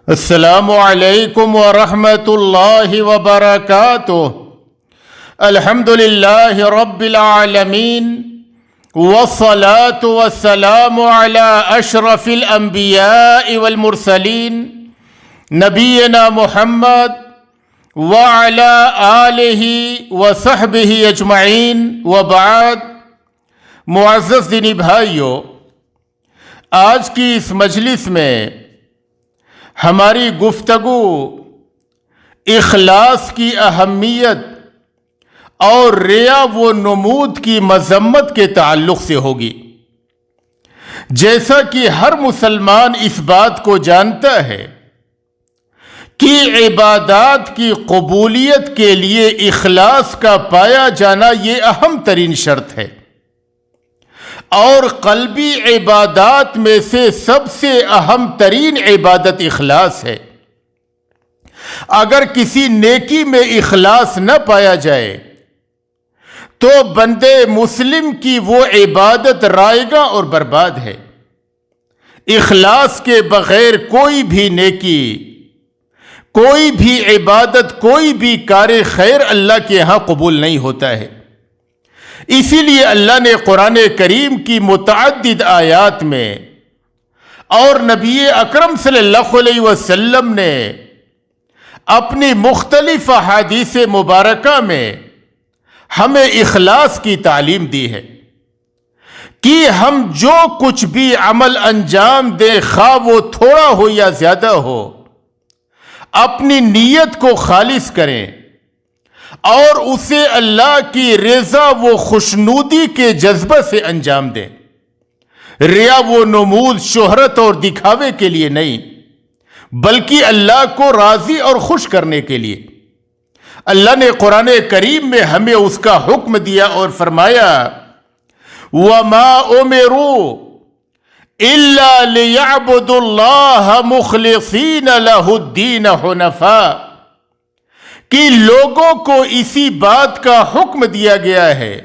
السلام علیکم ورحمۃ اللہ وبرکاتہ۔ الحمد للہ رب العالمین والصلاة والسلام علی اشرف الانبیاء والمرسلین نبینا محمد وعلی آلہ وصحبہ اجمعین وبعد۔ معزز دینی بھائیو، آج کی اس مجلس میں ہماری گفتگو اخلاص کی اہمیت اور ریا و نمود کی مذمت کے تعلق سے ہوگی۔ جیسا کہ ہر مسلمان اس بات کو جانتا ہے کہ عبادات کی قبولیت کے لیے اخلاص کا پایا جانا یہ اہم ترین شرط ہے، اور قلبی عبادات میں سے سب سے اہم ترین عبادت اخلاص ہے۔ اگر کسی نیکی میں اخلاص نہ پایا جائے تو بندے مسلم کی وہ عبادت رائگاں اور برباد ہے۔ اخلاص کے بغیر کوئی بھی نیکی، کوئی بھی عبادت، کوئی بھی کار خیر اللہ کے ہاں قبول نہیں ہوتا ہے۔ اسی لیے اللہ نے قرآن کریم کی متعدد آیات میں اور نبی اکرم صلی اللہ علیہ وسلم نے اپنی مختلف احادیث مبارکہ میں ہمیں اخلاص کی تعلیم دی ہے کہ ہم جو کچھ بھی عمل انجام دیں، خواہ وہ تھوڑا ہو یا زیادہ ہو، اپنی نیت کو خالص کریں اور اسے اللہ کی رضا و خوشنودی کے جذبہ سے انجام دیں۔ ریا و نمود، شہرت اور دکھاوے کے لیے نہیں، بلکہ اللہ کو راضی اور خوش کرنے کے لیے۔ اللہ نے قرآن کریم میں ہمیں اس کا حکم دیا اور فرمایا وَمَا أُمِرُوا إِلَّا لِيَعْبُدُوا اللَّهَ مُخْلِصِينَ لَهُ الدِّينَ حُنَفَاءَ، کہ لوگوں کو اسی بات کا حکم دیا گیا ہے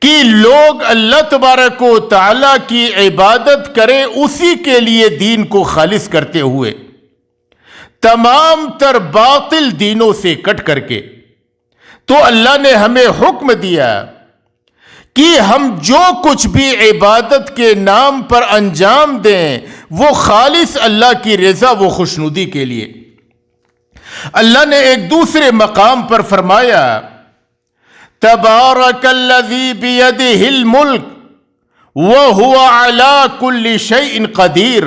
کہ لوگ اللہ تبارک و تعالیٰ کی عبادت کریں، اسی کے لیے دین کو خالص کرتے ہوئے، تمام تر باطل دینوں سے کٹ کر کے۔ تو اللہ نے ہمیں حکم دیا کہ ہم جو کچھ بھی عبادت کے نام پر انجام دیں وہ خالص اللہ کی رضا و خوشنودی کے لیے۔ اللہ نے ایک دوسرے مقام پر فرمایا تبارک الذی بیدہ الملک وہو علی کل شیء قدیر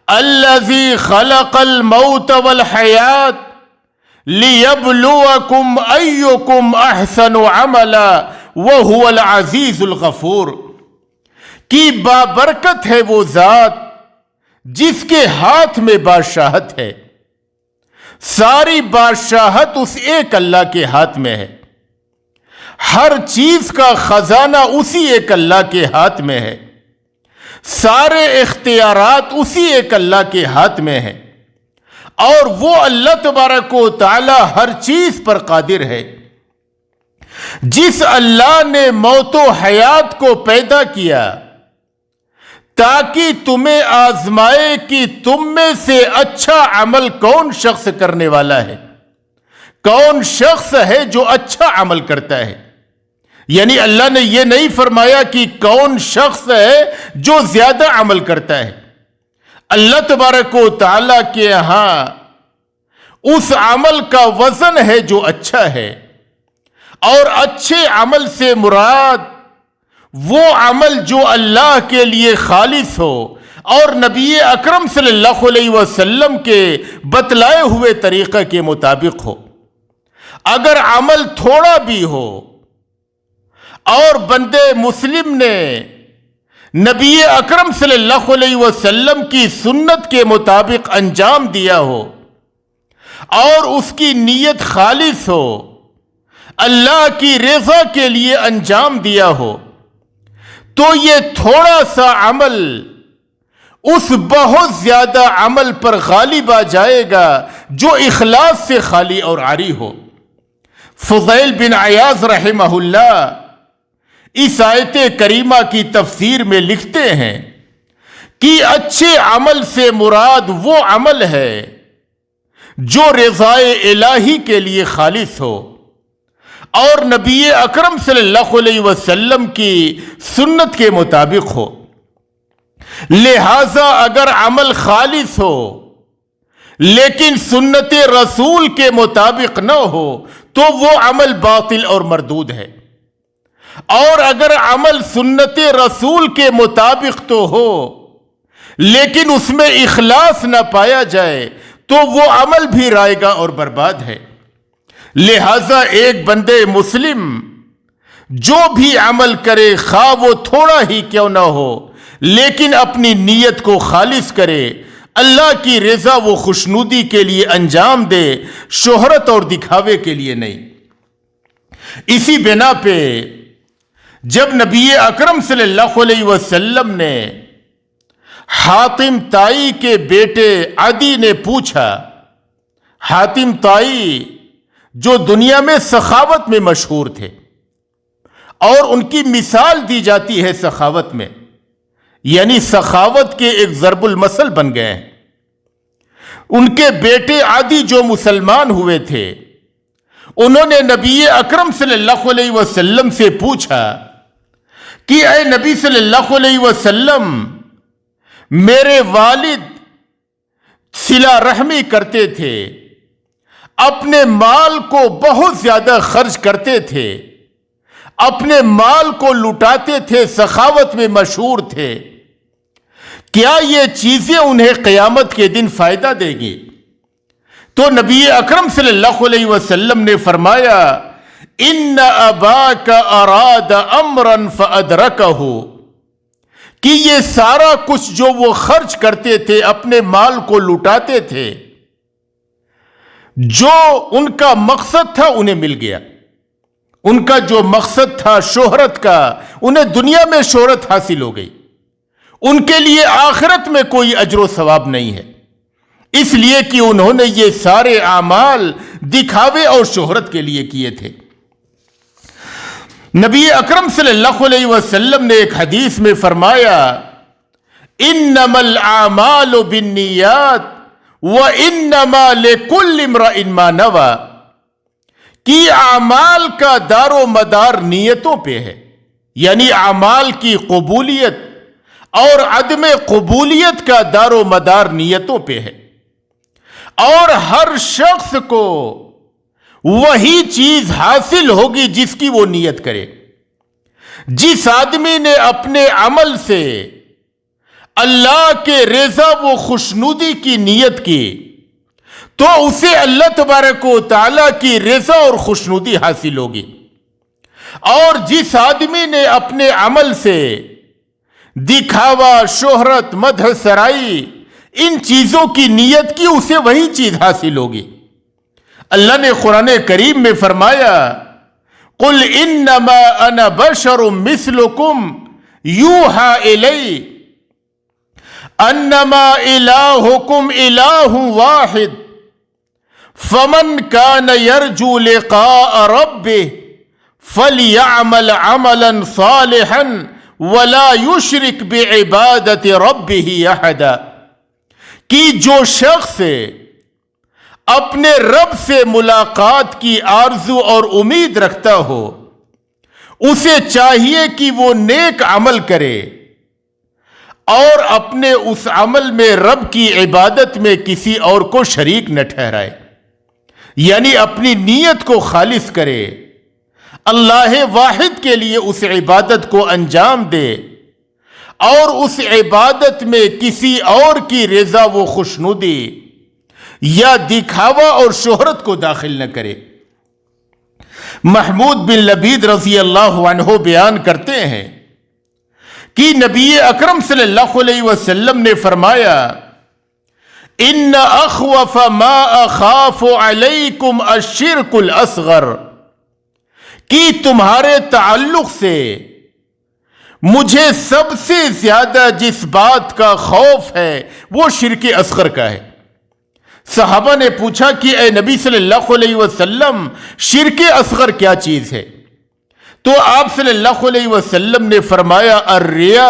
الذی خلق الموت والحیات لیبلوکم ایکم احسن عملا وہو العزیز الغفور، کی بابرکت ہے وہ ذات جس کے ہاتھ میں بادشاہت ہے۔ ساری بادشاہت اس ایک اللہ کے ہاتھ میں ہے، ہر چیز کا خزانہ اسی ایک اللہ کے ہاتھ میں ہے، سارے اختیارات اسی ایک اللہ کے ہاتھ میں ہیں، اور وہ اللہ تبارک و تعالی ہر چیز پر قادر ہے۔ جس اللہ نے موت و حیات کو پیدا کیا تاکہ تمہیں آزمائے کہ تم میں سے اچھا عمل کون شخص کرنے والا ہے، کون شخص ہے جو اچھا عمل کرتا ہے۔ یعنی اللہ نے یہ نہیں فرمایا کہ کون شخص ہے جو زیادہ عمل کرتا ہے۔ اللہ تبارک و تعالیٰ کے ہاں اس عمل کا وزن ہے جو اچھا ہے، اور اچھے عمل سے مراد وہ عمل جو اللہ کے لیے خالص ہو اور نبی اکرم صلی اللہ علیہ وسلم کے بتلائے ہوئے طریقہ کے مطابق ہو۔ اگر عمل تھوڑا بھی ہو اور بندے مسلم نے نبی اکرم صلی اللہ علیہ وسلم کی سنت کے مطابق انجام دیا ہو اور اس کی نیت خالص ہو، اللہ کی رضا کے لیے انجام دیا ہو، تو یہ تھوڑا سا عمل اس بہت زیادہ عمل پر غالب آ جائے گا جو اخلاص سے خالی اور عاری ہو۔ فضیل بن عیاض رحمہ اللہ اس آیت کریمہ کی تفسیر میں لکھتے ہیں کہ اچھے عمل سے مراد وہ عمل ہے جو رضائے الہی کے لیے خالص ہو اور نبی اکرم صلی اللہ علیہ وسلم کی سنت کے مطابق ہو۔ لہذا اگر عمل خالص ہو لیکن سنت رسول کے مطابق نہ ہو تو وہ عمل باطل اور مردود ہے، اور اگر عمل سنت رسول کے مطابق تو ہو لیکن اس میں اخلاص نہ پایا جائے تو وہ عمل بھی رائگاں اور برباد ہے۔ لہذا ایک بندے مسلم جو بھی عمل کرے خواہ وہ تھوڑا ہی کیوں نہ ہو لیکن اپنی نیت کو خالص کرے، اللہ کی رضا و خوشنودی کے لیے انجام دے، شہرت اور دکھاوے کے لیے نہیں۔ اسی بنا پہ جب نبی اکرم صلی اللہ علیہ وسلم نے حاتم طائی کے بیٹے عدی نے پوچھا، حاتم طائی جو دنیا میں سخاوت میں مشہور تھے اور ان کی مثال دی جاتی ہے سخاوت میں، یعنی سخاوت کے ایک ضرب المثل بن گئے ہیں۔ ان کے بیٹے عدی جو مسلمان ہوئے تھے انہوں نے نبی اکرم صلی اللہ علیہ وسلم سے پوچھا کہ اے نبی صلی اللہ علیہ وسلم، میرے والد صلہ رحمی کرتے تھے، اپنے مال کو بہت زیادہ خرچ کرتے تھے، اپنے مال کو لٹاتے تھے، سخاوت میں مشہور تھے، کیا یہ چیزیں انہیں قیامت کے دن فائدہ دے گی؟ تو نبی اکرم صلی اللہ علیہ وسلم نے فرمایا، ان اباک اراد امرا فادرکہ، کہ یہ سارا کچھ جو وہ خرچ کرتے تھے، اپنے مال کو لٹاتے تھے، جو ان کا مقصد تھا انہیں مل گیا۔ ان کا جو مقصد تھا شہرت کا، انہیں دنیا میں شہرت حاصل ہو گئی، ان کے لیے آخرت میں کوئی اجر و ثواب نہیں ہے، اس لیے کہ انہوں نے یہ سارے اعمال دکھاوے اور شہرت کے لیے کیے تھے۔ نبی اکرم صلی اللہ علیہ وسلم نے ایک حدیث میں فرمایا، انما الاعمال بالنیات وانما لکل امرئ ما نوى، کہ اعمال کا دار و مدار نیتوں پہ ہے، یعنی اعمال کی قبولیت اور عدم قبولیت کا دار و مدار نیتوں پہ ہے، اور ہر شخص کو وہی چیز حاصل ہوگی جس کی وہ نیت کرے۔ جس آدمی نے اپنے عمل سے اللہ کے رضا و خوشنودی کی نیت کی تو اسے اللہ تبارک و تعالیٰ کی رضا اور خوشنودی حاصل ہوگی، اور جس آدمی نے اپنے عمل سے دکھاوا، شہرت، مدح سرائی، ان چیزوں کی نیت کی، اسے وہی چیز حاصل ہوگی۔ اللہ نے قرآن کریم میں فرمایا، قل انما انا بشر مثلکم یوحى الی انما الہکم الہ واحد فمن کان یرجو لقاء ربہ فلیعمل عملا صالحا ولا یشرک بعبادت ربہ احدا، کہ جو شخص اپنے رب سے ملاقات کی آرزو اور امید رکھتا ہو اسے چاہیے کہ وہ نیک عمل کرے اور اپنے اس عمل میں رب کی عبادت میں کسی اور کو شریک نہ ٹھہرائے، یعنی اپنی نیت کو خالص کرے، اللہ واحد کے لیے اس عبادت کو انجام دے اور اس عبادت میں کسی اور کی رضا و خوشنودی یا دکھاوا اور شہرت کو داخل نہ کرے۔ محمود بن لبید رضی اللہ عنہ بیان کرتے ہیں کہ نبی اکرم صلی اللہ علیہ وسلم نے فرمایا، ان اخوف ما اخاف علیکم الشرک الاصغر، کہ تمہارے تعلق سے مجھے سب سے زیادہ جس بات کا خوف ہے وہ شرک اصغر کا ہے۔ صحابہ نے پوچھا کہ اے نبی صلی اللہ علیہ وسلم، شرک اصغر کیا چیز ہے؟ تو آپ صلی اللہ علیہ وسلم نے فرمایا، الریا،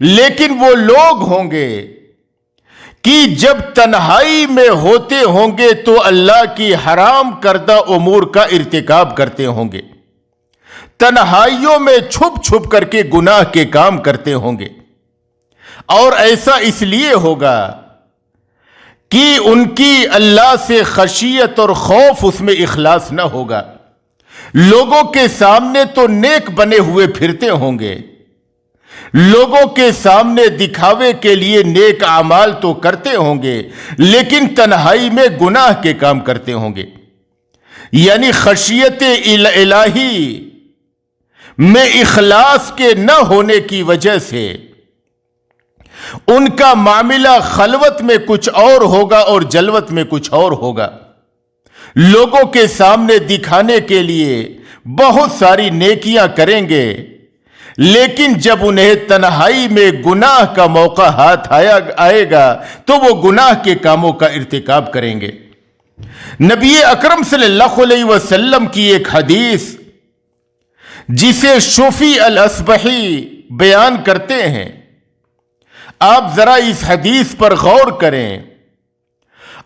لیکن وہ لوگ ہوں گے کہ جب تنہائی میں ہوتے ہوں گے تو اللہ کی حرام کردہ امور کا ارتکاب کرتے ہوں گے، تنہائیوں میں چھپ چھپ کر کے گناہ کے کام کرتے ہوں گے، اور ایسا اس لیے ہوگا کہ ان کی اللہ سے خشیت اور خوف اس میں اخلاص نہ ہوگا۔ لوگوں کے سامنے تو نیک بنے ہوئے پھرتے ہوں گے، لوگوں کے سامنے دکھاوے کے لیے نیک اعمال تو کرتے ہوں گے، لیکن تنہائی میں گناہ کے کام کرتے ہوں گے۔ یعنی خشیت الہی میں اخلاص کے نہ ہونے کی وجہ سے ان کا معاملہ خلوت میں کچھ اور ہوگا اور جلوت میں کچھ اور ہوگا۔ لوگوں کے سامنے دکھانے کے لیے بہت ساری نیکیاں کریں گے، لیکن جب انہیں تنہائی میں گناہ کا موقع ہاتھ آئے گا تو وہ گناہ کے کاموں کا ارتکاب کریں گے۔ نبی اکرم صلی اللہ علیہ وسلم کی ایک حدیث جسے شفیع الاصبحی بیان کرتے ہیں، آپ ذرا اس حدیث پر غور کریں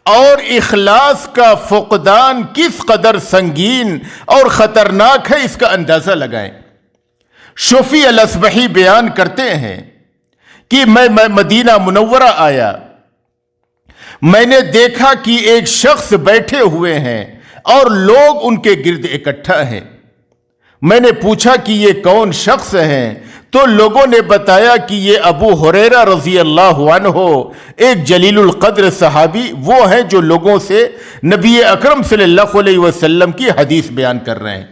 اور اخلاص کا فقدان کس قدر سنگین اور خطرناک ہے اس کا اندازہ لگائیں۔ شفیع الاصبحی بیان کرتے ہیں کہ میں مدینہ منورہ آیا، میں نے دیکھا کہ ایک شخص بیٹھے ہوئے ہیں اور لوگ ان کے گرد اکٹھا ہیں۔ میں نے پوچھا کہ یہ کون شخص ہیں؟ تو لوگوں نے بتایا کہ یہ ابو ہریرہ رضی اللہ عنہ، ایک جلیل القدر صحابی، وہ ہیں جو لوگوں سے نبی اکرم صلی اللہ علیہ وسلم کی حدیث بیان کر رہے ہیں۔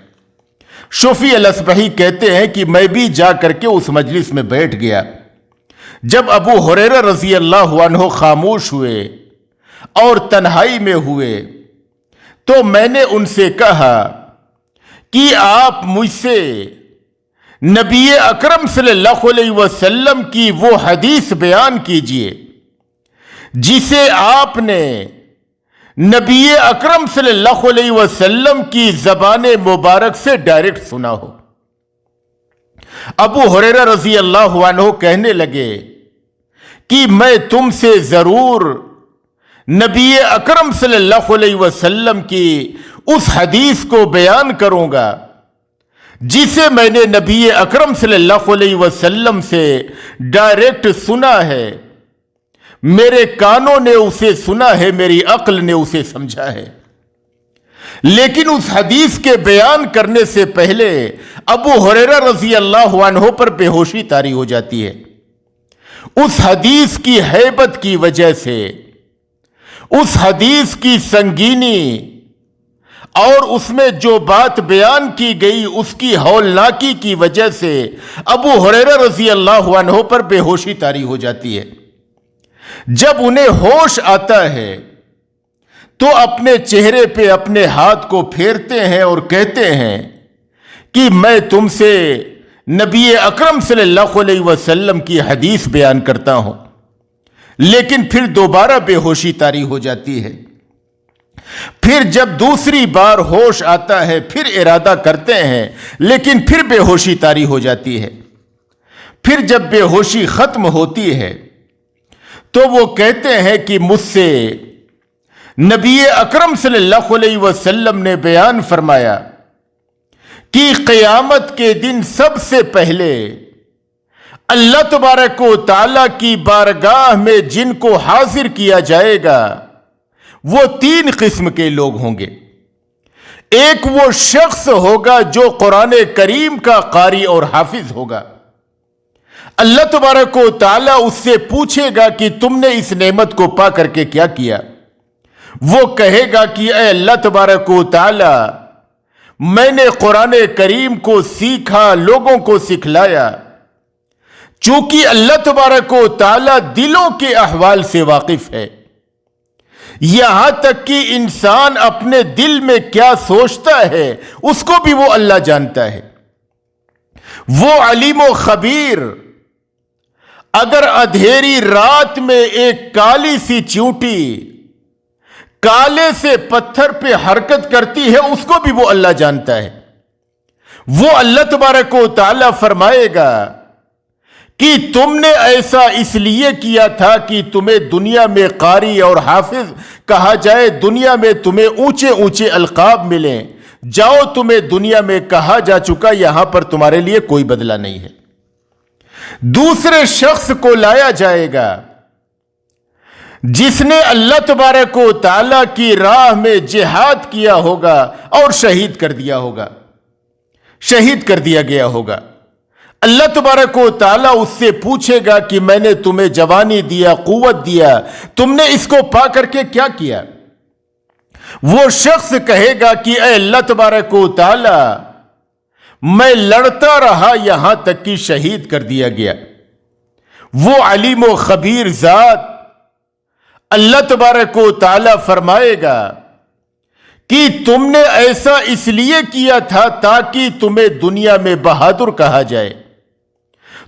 شفیع الاصبحی کہتے ہیں کہ میں بھی جا کر کے اس مجلس میں بیٹھ گیا۔ جب ابو ہریرہ رضی اللہ عنہ خاموش ہوئے اور تنہائی میں ہوئے تو میں نے ان سے کہا کہ آپ مجھ سے نبی اکرم صلی اللہ علیہ وسلم کی وہ حدیث بیان کیجئے جسے آپ نے نبی اکرم صلی اللہ علیہ وسلم کی زبان مبارک سے ڈائریکٹ سنا ہو۔ ابو ہریرہ رضی اللہ عنہ کہنے لگے کہ میں تم سے ضرور نبی اکرم صلی اللہ علیہ وسلم کی اس حدیث کو بیان کروں گا جسے میں نے نبی اکرم صلی اللہ علیہ وسلم سے ڈائریکٹ سنا ہے، میرے کانوں نے اسے سنا ہے، میری عقل نے اسے سمجھا ہے۔ لیکن اس حدیث کے بیان کرنے سے پہلے ابو ہریرہ رضی اللہ عنہ پر بے ہوشی طاری ہو جاتی ہے۔ اس حدیث کی ہیبت کی وجہ سے، اس حدیث کی سنگینی اور اس میں جو بات بیان کی گئی اس کی ہولناکی کی وجہ سے ابو ہریرہ رضی اللہ عنہ پر بے ہوشی طاری ہو جاتی ہے۔ جب انہیں ہوش آتا ہے تو اپنے چہرے پہ اپنے ہاتھ کو پھیرتے ہیں اور کہتے ہیں کہ میں تم سے نبی اکرم صلی اللہ علیہ وسلم کی حدیث بیان کرتا ہوں، لیکن پھر دوبارہ بے ہوشی طاری ہو جاتی ہے۔ پھر جب دوسری بار ہوش آتا ہے پھر ارادہ کرتے ہیں، لیکن پھر بے ہوشی طاری ہو جاتی ہے۔ پھر جب بے ہوشی ختم ہوتی ہے تو وہ کہتے ہیں کہ مجھ سے نبی اکرم صلی اللہ علیہ وسلم نے بیان فرمایا کہ قیامت کے دن سب سے پہلے اللہ تبارک و تعالیٰ کی بارگاہ میں جن کو حاضر کیا جائے گا وہ 3 قسم کے لوگ ہوں گے۔ ایک وہ شخص ہوگا جو قرآن کریم کا قاری اور حافظ ہوگا۔ اللہ تبارک و تعالیٰ اس سے پوچھے گا کہ تم نے اس نعمت کو پا کر کے کیا کیا؟ وہ کہے گا کہ اے اللہ تبارک و تعالیٰ، میں نے قرآن کریم کو سیکھا، لوگوں کو سکھلایا۔ چونکہ اللہ تبارک و تعالیٰ دلوں کے احوال سے واقف ہے، یہاں تک کہ انسان اپنے دل میں کیا سوچتا ہے اس کو بھی وہ اللہ جانتا ہے۔ وہ علیم و خبیر اگر اندھیری رات میں ایک کالی سی چیونٹی کالے سے پتھر پہ حرکت کرتی ہے اس کو بھی وہ اللہ جانتا ہے۔ وہ اللہ تبارک و تعالیٰ فرمائے گا کہ تم نے ایسا اس لیے کیا تھا کہ تمہیں دنیا میں قاری اور حافظ کہا جائے، دنیا میں تمہیں اونچے اونچے القاب ملیں، جاؤ تمہیں دنیا میں کہا جا چکا، یہاں پر تمہارے لیے کوئی بدلہ نہیں ہے۔ دوسرے شخص کو لایا جائے گا جس نے اللہ تبارک و تعالیٰ کی راہ میں جہاد کیا ہوگا اور شہید کر دیا ہوگا، شہید کر دیا گیا ہوگا۔ اللہ تبارک و تعالیٰ اس سے پوچھے گا کہ میں نے تمہیں جوانی دیا، قوت دیا، تم نے اس کو پا کر کے کیا کیا؟ وہ شخص کہے گا کہ اے اللہ تبارک و تعالیٰ، میں لڑتا رہا یہاں تک کہ شہید کر دیا گیا۔ وہ علیم و خبیر ذات اللہ تبارک و تعالیٰ فرمائے گا کہ تم نے ایسا اس لیے کیا تھا تاکہ تمہیں دنیا میں بہادر کہا جائے،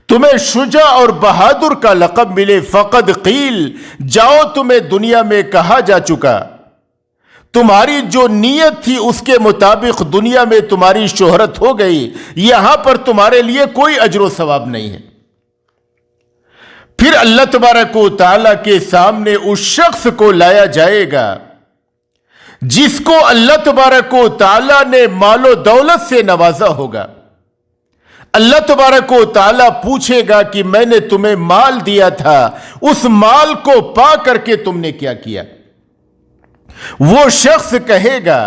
تمہیں شجاع اور بہادر کا لقب ملے۔ فقد قیل، جاؤ تمہیں دنیا میں کہا جا چکا، تمہاری جو نیت تھی اس کے مطابق دنیا میں تمہاری شہرت ہو گئی، یہاں پر تمہارے لیے کوئی اجر و ثواب نہیں ہے۔ پھر اللہ تبارک و تعالیٰ کے سامنے اس شخص کو لایا جائے گا جس کو اللہ تبارک و تعالیٰ نے مال و دولت سے نوازا ہوگا۔ اللہ تبارک و تعالیٰ پوچھے گا کہ میں نے تمہیں مال دیا تھا، اس مال کو پا کر کے تم نے کیا کیا؟ وہ شخص کہے گا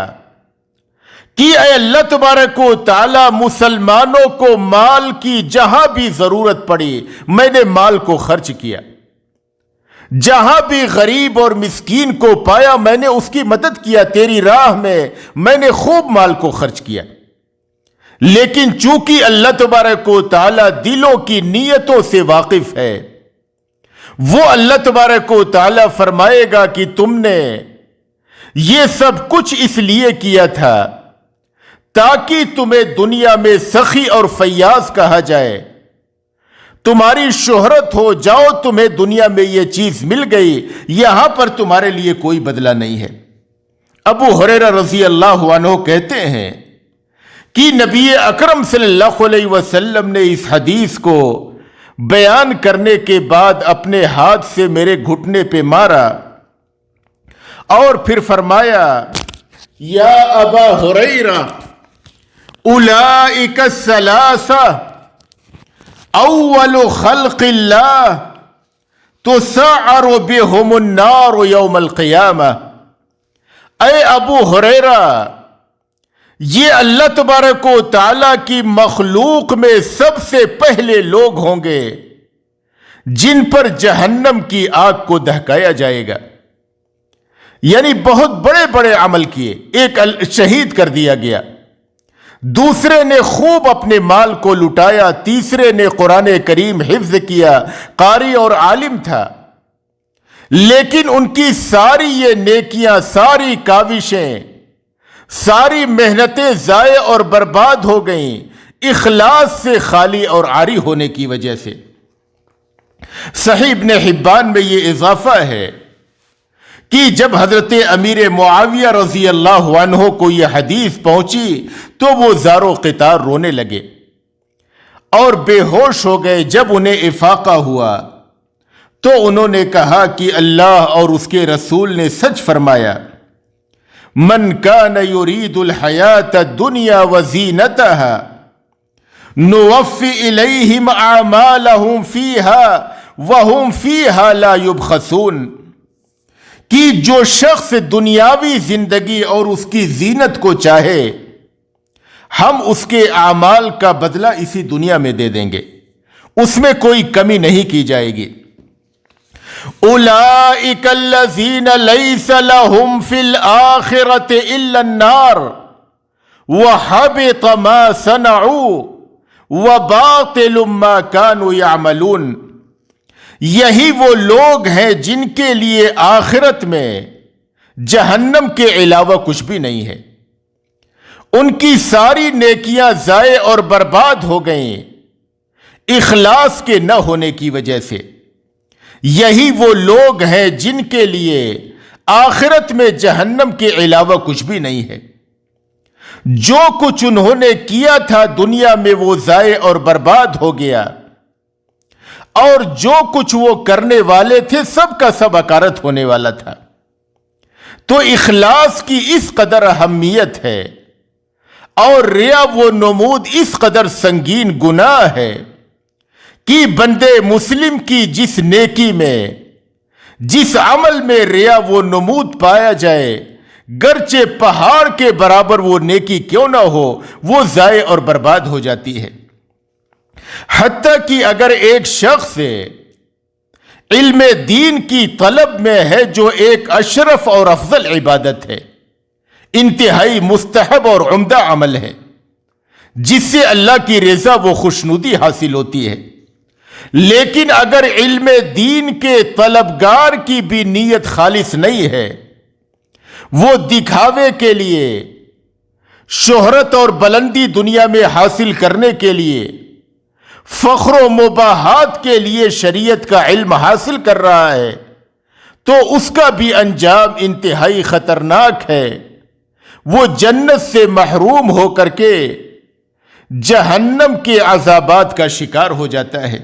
کہ اے اللہ تبارک و تعالیٰ، مسلمانوں کو مال کی جہاں بھی ضرورت پڑی میں نے مال کو خرچ کیا، جہاں بھی غریب اور مسکین کو پایا میں نے اس کی مدد کیا، تیری راہ میں نے خوب مال کو خرچ کیا۔ لیکن چونکہ اللہ تبارک و تعالیٰ دلوں کی نیتوں سے واقف ہے، وہ اللہ تبارک و تعالیٰ فرمائے گا کہ تم نے یہ سب کچھ اس لیے کیا تھا تاکہ تمہیں دنیا میں سخی اور فیاض کہا جائے، تمہاری شہرت ہو، جاؤ تمہیں دنیا میں یہ چیز مل گئی، یہاں پر تمہارے لیے کوئی بدلہ نہیں ہے۔ ابو ہریرہ رضی اللہ عنہ کہتے ہیں کہ نبی اکرم صلی اللہ علیہ وسلم نے اس حدیث کو بیان کرنے کے بعد اپنے ہاتھ سے میرے گھٹنے پہ مارا اور پھر فرمایا، یا ابا ہریرہ، اولئک الثلاثہ اول خلق اللہ تسعر بہم النار یوم القیامہ۔ اے ابو ہریرہ، یہ اللہ تبارک و تعالیٰ کی مخلوق میں سب سے پہلے لوگ ہوں گے جن پر جہنم کی آگ کو دہکایا جائے گا۔ یعنی بہت بڑے بڑے عمل کیے، ایک شہید کر دیا گیا، دوسرے نے خوب اپنے مال کو لٹایا، تیسرے نے قرآن کریم حفظ کیا، قاری اور عالم تھا، لیکن ان کی ساری یہ نیکیاں، ساری کاوشیں، ساری محنتیں ضائع اور برباد ہو گئیں اخلاص سے خالی اور عاری ہونے کی وجہ سے۔ صحیح ابن حبان میں یہ اضافہ ہے کہ جب حضرت امیر معاویہ رضی اللہ عنہ کو یہ حدیث پہنچی تو وہ زار و قطار رونے لگے اور بے ہوش ہو گئے۔ جب انہیں افاقہ ہوا تو انہوں نے کہا کہ اللہ اور اس کے رسول نے سچ فرمایا، من کان یرید الحیات الدنیا وزینتها نوفی الیہم اعمالہم فیہا وہم فیہا لا یبخسون، کہ جو شخص دنیاوی زندگی اور اس کی زینت کو چاہے ہم اس کے اعمال کا بدلہ اسی دنیا میں دے دیں گے، اس میں کوئی کمی نہیں کی جائے گی۔ اولئک الذین لیس لہم فی الآخرۃ الا النار وحبط ما صنعوا وباطل ما كانوا یعملون۔ یہی وہ لوگ ہیں جن کے لیے آخرت میں جہنم کے علاوہ کچھ بھی نہیں ہے، ان کی ساری نیکیاں ضائع اور برباد ہو گئیں اخلاص کے نہ ہونے کی وجہ سے۔ یہی وہ لوگ ہیں جن کے لیے آخرت میں جہنم کے علاوہ کچھ بھی نہیں ہے۔ جو کچھ انہوں نے کیا تھا دنیا میں وہ ضائع اور برباد ہو گیا۔ اور جو کچھ وہ کرنے والے تھے سب کا سب حقارت ہونے والا تھا۔ تو اخلاص کی اس قدر اہمیت ہے اور ریا و نمود اس قدر سنگین گناہ ہے کہ بندے مسلم کی جس نیکی میں، جس عمل میں ریا و نمود پایا جائے، گرچہ پہاڑ کے برابر وہ نیکی کیوں نہ ہو، وہ ضائع اور برباد ہو جاتی ہے۔ حتیٰ کہ اگر ایک شخص علم دین کی طلب میں ہے، جو ایک اشرف اور افضل عبادت ہے، انتہائی مستحب اور عمدہ عمل ہے، جس سے اللہ کی رضا و خوشنودی حاصل ہوتی ہے، لیکن اگر علم دین کے طلبگار کی بھی نیت خالص نہیں ہے، وہ دکھاوے کے لیے، شہرت اور بلندی دنیا میں حاصل کرنے کے لیے، فخر و مباحات کے لیے شریعت کا علم حاصل کر رہا ہے، تو اس کا بھی انجام انتہائی خطرناک ہے۔ وہ جنت سے محروم ہو کر کے جہنم کے عذابات کا شکار ہو جاتا ہے۔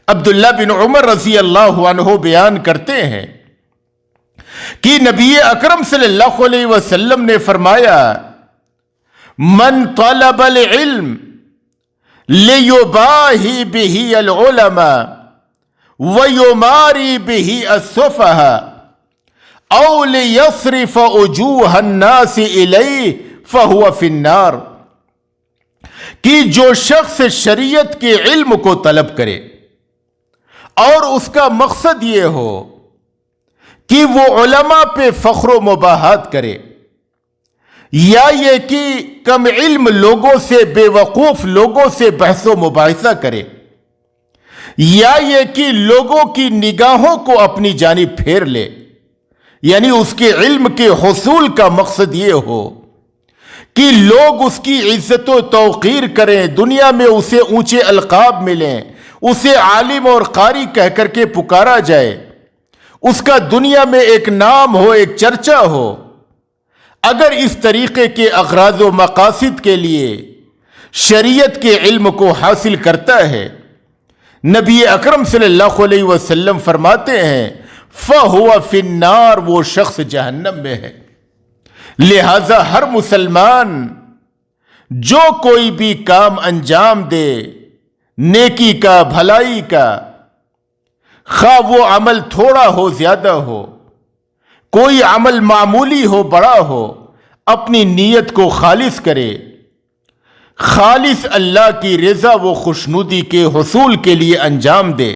عبداللہ بن عمر رضی اللہ عنہ بیان کرتے ہیں کہ نبی اکرم صلی اللہ علیہ وسلم نے فرمایا، من طلب العلم لیباہی بہ العلماء ویماری بہ السفہاء او لیصرف وجوہ الناس الیہ فہو فی النار، کہ جو شخص شریعت کے علم کو طلب کرے اور اس کا مقصد یہ ہو کہ وہ علماء پہ فخر و مباحات کرے، یا یہ کہ کم علم لوگوں سے، بے وقوف لوگوں سے بحث و مباحثہ کرے، یا یہ کہ لوگوں کی نگاہوں کو اپنی جانب پھیر لے، یعنی اس کے علم کے حصول کا مقصد یہ ہو کہ لوگ اس کی عزت و توقیر کریں، دنیا میں اسے اونچے القاب ملیں، اسے عالم اور قاری کہہ کر کے پکارا جائے، اس کا دنیا میں ایک نام ہو، ایک چرچا ہو۔ اگر اس طریقے کے اغراض و مقاصد کے لیے شریعت کے علم کو حاصل کرتا ہے، نبی اکرم صلی اللہ علیہ وسلم فرماتے ہیں، فَهُوَ فِي النَّارِ، وہ شخص جہنم میں ہے۔ لہذا ہر مسلمان جو کوئی بھی کام انجام دے، نیکی کا، بھلائی کا، خواہ وہ عمل تھوڑا ہو زیادہ ہو، کوئی عمل معمولی ہو بڑا ہو، اپنی نیت کو خالص کرے، خالص اللہ کی رضا و خوشنودی کے حصول کے لیے انجام دے۔